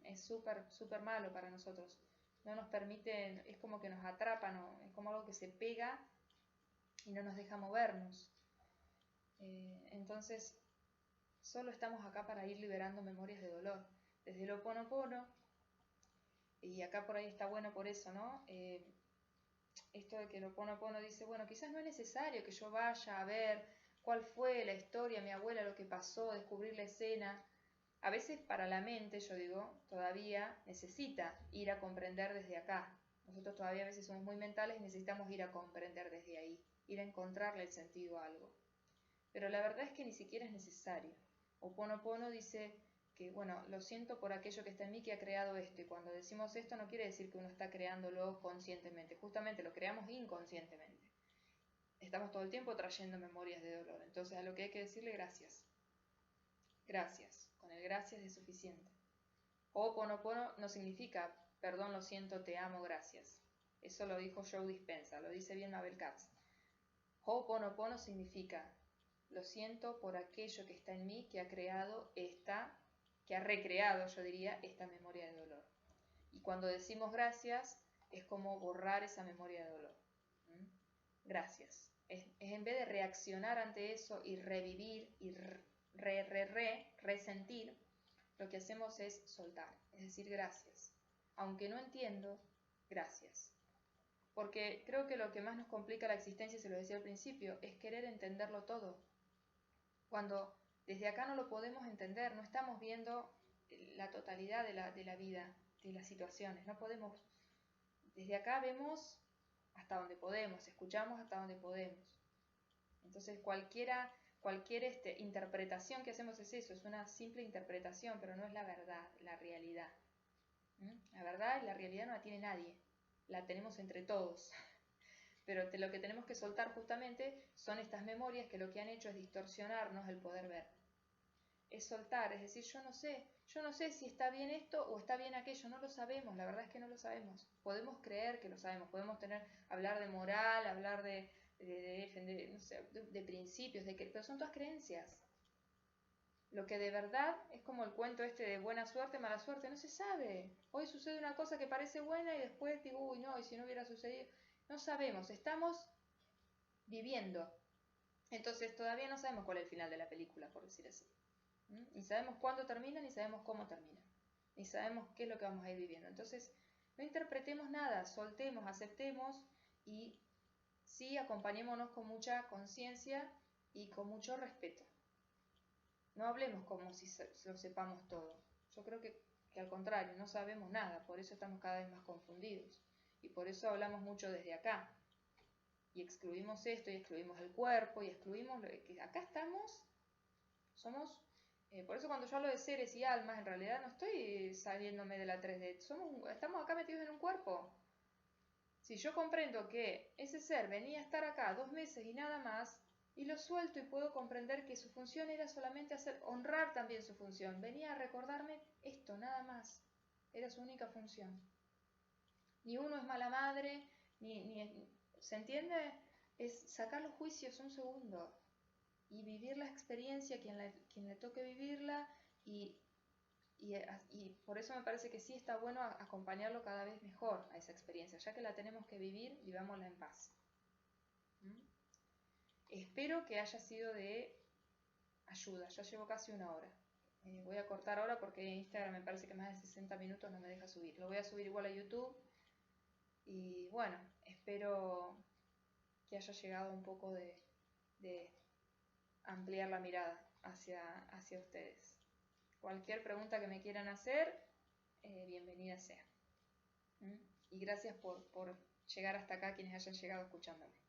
es súper malo para nosotros. No nos permite, es como que nos atrapa, ¿no? Es como algo que se pega y no nos deja movernos. Entonces, solo estamos acá para ir liberando memorias de dolor. Desde el Ho'oponopono, y acá por ahí está bueno por eso, ¿no? Esto de que el Ho'oponopono dice, bueno, quizás no es necesario que yo vaya a ver cuál fue la historia, mi abuela, lo que pasó, descubrir la escena. A veces para la mente, yo digo, todavía necesita ir a comprender desde acá. Nosotros todavía a veces somos muy mentales y necesitamos ir a comprender desde ahí, ir a encontrarle el sentido a algo. Pero la verdad es que ni siquiera es necesario. Ho'oponopono dice que, bueno, lo siento por aquello que está en mí que ha creado esto. Y cuando decimos esto no quiere decir que uno está creándolo conscientemente. Justamente lo creamos inconscientemente. Estamos todo el tiempo trayendo memorias de dolor. Entonces a lo que hay que decirle gracias. Gracias. Con el gracias es suficiente. Ho'oponopono no significa perdón, lo siento, te amo, gracias. Eso lo dijo Joe Dispenza, lo dice bien Mabel Katz. Ho'oponopono significa lo siento por aquello que está en mí que ha creado que ha recreado, yo diría, esta memoria de dolor. Y cuando decimos gracias, es como borrar esa memoria de dolor. Gracias. Es en vez de reaccionar ante eso y revivir y resentir, lo que hacemos es soltar, es decir, gracias. Aunque no entiendo, gracias. Porque creo que lo que más nos complica la existencia, se lo decía al principio, es querer entenderlo todo. Cuando desde acá no lo podemos entender, no estamos viendo la totalidad de la vida, de las situaciones, no podemos. Desde acá vemos hasta donde podemos, escuchamos hasta donde podemos. Entonces cualquier interpretación que hacemos es eso, es una simple interpretación, pero no es la verdad, la realidad. La verdad y la realidad no la tiene nadie, la tenemos entre todos. Pero lo que tenemos que soltar justamente son estas memorias que lo que han hecho es distorsionarnos el poder ver. Es soltar, es decir, yo no sé si está bien esto o está bien aquello, no lo sabemos, la verdad es que no lo sabemos. Podemos creer que lo sabemos, podemos hablar de moral, hablar de defender, no sé, de principios, pero son todas creencias. Lo que de verdad es como el cuento este de buena suerte, mala suerte, no se sabe. Hoy sucede una cosa que parece buena y después digo, uy, no, y si no hubiera sucedido. No sabemos, estamos viviendo. Entonces todavía no sabemos cuál es el final de la película, por decir así. Ni sabemos cuándo termina, ni sabemos cómo termina. Ni sabemos qué es lo que vamos a ir viviendo. Entonces, no interpretemos nada, soltemos, aceptemos y sí acompañémonos con mucha conciencia y con mucho respeto. No hablemos como si lo sepamos todo. Yo creo que al contrario, no sabemos nada, por eso estamos cada vez más confundidos. Y por eso hablamos mucho desde acá. Y excluimos esto, y excluimos el cuerpo, y excluimos lo que acá estamos, somos Por eso cuando yo hablo de seres y almas, en realidad no estoy saliéndome de la 3D. Estamos acá metidos en un cuerpo. Si yo comprendo que ese ser venía a estar acá 2 meses y nada más, y lo suelto y puedo comprender que su función era solamente honrar también su función. Venía a recordarme esto, nada más. Era su única función. Ni uno es mala madre, ¿se entiende? Es sacar los juicios un segundo y vivir la experiencia, quien le toque vivirla, y, y por eso me parece que sí está bueno acompañarlo cada vez mejor a esa experiencia, ya que la tenemos que vivir, vivámosla en paz. ¿Mm? Espero que haya sido de ayuda, ya llevo casi 1 hora. Voy a cortar ahora porque Instagram me parece que más de 60 minutos no me deja subir. Lo voy a subir igual a YouTube. Y bueno, espero que haya llegado un poco de ampliar la mirada hacia ustedes. Cualquier pregunta que me quieran hacer, bienvenida sea. ¿Mm? Y gracias por llegar hasta acá, quienes hayan llegado escuchándome.